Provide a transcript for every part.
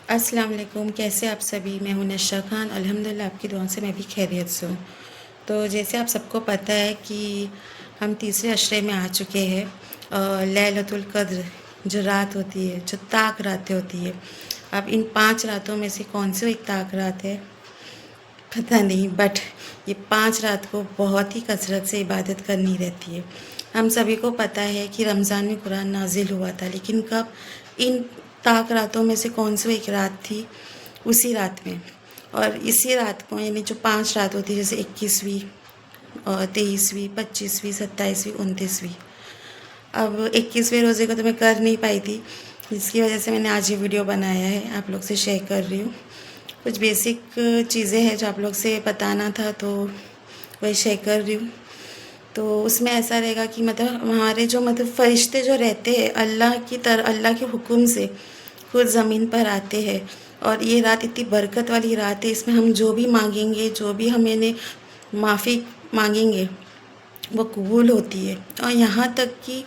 السلام علیکم، کیسے آپ سبھی؟ میں ہوں نشا خان، الحمدللہ آپ کی دعاؤں سے میں بھی خیریت سے ہوں۔ تو جیسے آپ سب کو پتہ ہے کہ ہم تیسرے عشرے میں آ چکے ہیں، اور لیلۃ القدر جو رات ہوتی ہے، جو طاق راتیں ہوتی ہے، اب ان 5 راتوں میں سے کون سی ایک طاق رات ہے پتہ نہیں، بٹ یہ 5 رات کو بہت ہی کثرت سے عبادت کرنی رہتی ہے۔ ہم سبھی کو پتہ ہے کہ رمضان میں قرآن نازل ہوا تھا، لیکن کب؟ ان طاق راتوں میں سے کون سی ایک رات تھی؟ اسی رات میں، اور اسی رات کو یعنی جو 5 رات ہوتی ہے، جیسے 21ویں اور 23ویں، 25ویں، 27ویں، 29ویں۔ اب 21ویں روزے کو تو میں کر نہیں پائی تھی، جس کی وجہ سے میں نے آج یہ ویڈیو بنایا ہے، آپ لوگ سے شیئر کر رہی ہوں۔ کچھ بیسک چیزیں ہیں جو آپ لوگ سے بتانا تھا، تو وہی شیئر کر رہی ہوں۔ تو اس میں ایسا رہے گا کہ ہمارے جو فرشتے جو رہتے ہیں، اللہ کے حکم سے خود زمین پر آتے ہیں، اور یہ رات اتنی برکت والی رات ہے، اس میں ہم جو بھی مانگیں گے، جو بھی ہمیں معافی مانگیں گے، وہ قبول ہوتی ہے۔ اور یہاں تک کہ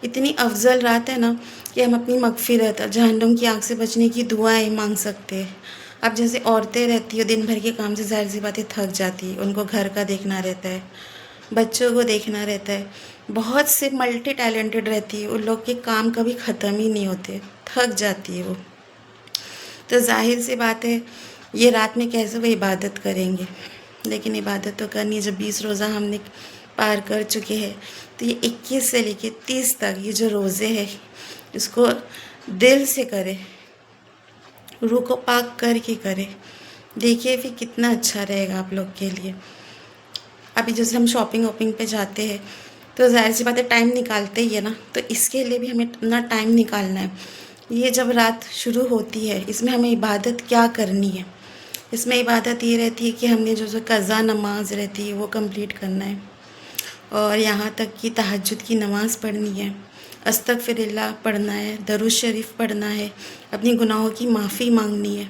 اتنی افضل رات ہے نا کہ ہم اپنی مغفرت اور جہنم کی آگ سے بچنے کی دعائیں مانگ سکتے ہیں۔ اب جیسے عورتیں رہتی ہیں، دن بھر کے کام سے ظاہر سی باتیں تھک جاتی ہیں، ان کو گھر کا دیکھنا رہتا ہے، بچوں کو دیکھنا رہتا ہے، بہت سے ملٹی ٹیلنٹڈ رہتی ہے، ان لوگ کے کام کبھی ختم ہی نہیں ہوتے، تھک جاتی ہے وہ۔ تو ظاہر سی بات ہے، یہ رات میں کیسے وہ عبادت کریں گے؟ لیکن عبادت تو کرنی ہے۔ جب 20 روزہ ہم نے پار کر چکے ہیں، تو یہ 21 سے لے کے 30 تک یہ جو روزے ہیں، اس کو دل سے کرے، روح کو پاک کر کے کرے، دیکھیے پھر کتنا اچھا رہے گا آپ لوگ کے لیے۔ ابھی جیسے ہم شاپنگ پہ جاتے ہیں، تو ظاہر سی بات ہے ٹائم نکالتے ہی ہے نا، تو اس کے لیے بھی ہمیں اپنا ٹائم نکالنا ہے۔ یہ جب رات شروع ہوتی ہے، اس میں ہمیں عبادت کیا کرنی ہے؟ اس میں عبادت یہ رہتی ہے کہ ہم نے جو قضا نماز رہتی ہے وہ کمپلیٹ کرنا ہے، اور یہاں تک کہ تہجد کی نماز پڑھنی ہے، استغفر اللہ پڑھنا ہے، درود شریف پڑھنا ہے، اپنی گناہوں کی معافی مانگنی ہے۔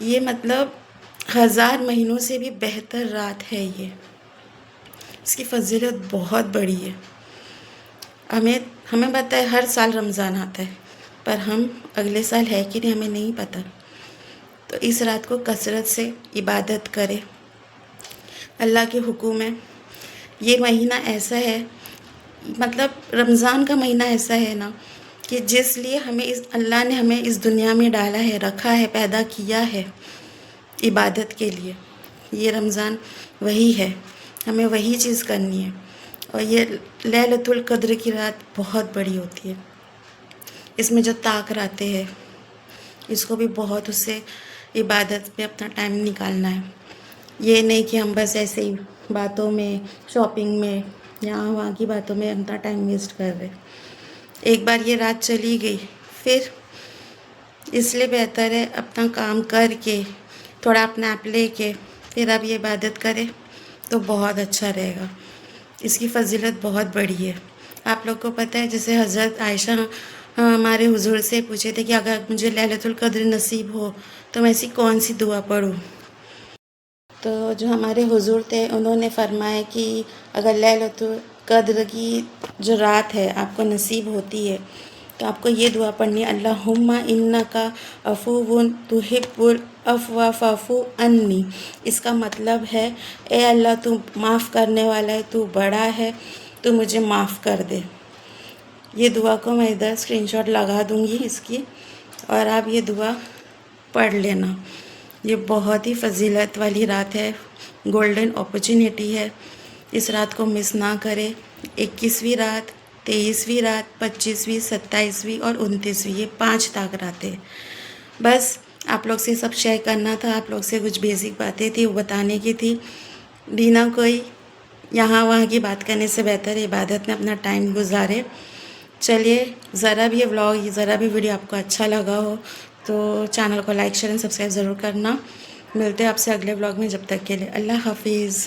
یہ 1000 مہینوں سے بھی بہتر رات ہے یہ، اس کی فضیلت بہت بڑی ہے۔ ہمیں پتہ ہے ہر سال رمضان آتا ہے، پر ہم اگلے سال ہے کہ نہیں ہمیں نہیں پتہ۔ تو اس رات کو کثرت سے عبادت کرے، اللہ کے حکم ہے۔ یہ مہینہ ایسا ہے، رمضان کا مہینہ ایسا ہے نا کہ جس لیے اللہ نے ہمیں اس دنیا میں ڈالا ہے، رکھا ہے، پیدا کیا ہے عبادت کے لیے۔ یہ رمضان وہی ہے، ہمیں وہی چیز کرنی ہے۔ اور یہ لیلۃ القدر کی رات بہت بڑی ہوتی ہے، اس میں جو طاق راتیں ہیں، اس کو بھی بہت اس سے عبادت میں اپنا ٹائم نکالنا ہے۔ یہ نہیں کہ ہم بس ایسے ہی باتوں میں، شاپنگ میں، یہاں وہاں کی باتوں میں اپنا ٹائم ویسٹ کر رہے۔ ایک بار یہ رات چلی گئی، پھر اس لیے بہتر ہے اپنا کام کر کے، تھوڑا اپنا ایپ لے کے، پھر آپ یہ عبادت کریں تو بہت اچھا رہے گا۔ اس کی فضیلت بہت بڑی ہے۔ آپ لوگ کو پتہ ہے، جیسے حضرت عائشہ ہمارے حضور سے پوچھے تھے کہ اگر مجھے لیلۃ القدر نصیب ہو تو میں ایسی کون سی دعا پڑھوں؟ تو جو ہمارے حضور تھے، انہوں نے فرمایا کہ اگر لیلۃ القدر کی جو رات ہے آپ کو نصیب ہوتی ہے، تو آپ کو یہ دعا پڑھنی ہے: اللہم انک عفو تحب العفو فاعف عنی۔ اس کا مطلب ہے، اے اللہ تو معاف کرنے والا ہے، تو بڑا ہے، تو مجھے معاف کر دے۔ یہ دعا کو میں ادھر اسکرین شاٹ لگا دوں گی اس کی، اور آپ یہ دعا پڑھ لینا۔ یہ بہت ہی فضیلت والی رات ہے، گولڈن اپرچونیٹی ہے، اس رات کو مس نہ کرے۔ 21ویں رات، 23ویں رات، 25ویں، 27ویں اور 29ویں، یہ 5 طاق راتیں۔ بس آپ لوگ سے سب شیئر کرنا تھا، آپ لوگ سے کچھ بیسک باتیں تھی وہ بتانے کی تھی، بنا کوئی یہاں وہاں کی بات کرنے سے بہتر ہے عبادت میں اپنا ٹائم گزارے۔ چلیے، ذرا بھی یہ ولاگ، ذرا بھی ویڈیو آپ کو اچھا لگا ہو تو چینل کو لائک، شیئر اینڈ سبسکرائب ضرور کرنا۔ ملتے ہیں آپ سے اگلے ولاگ میں، جب تک کے لیے اللہ حافظ۔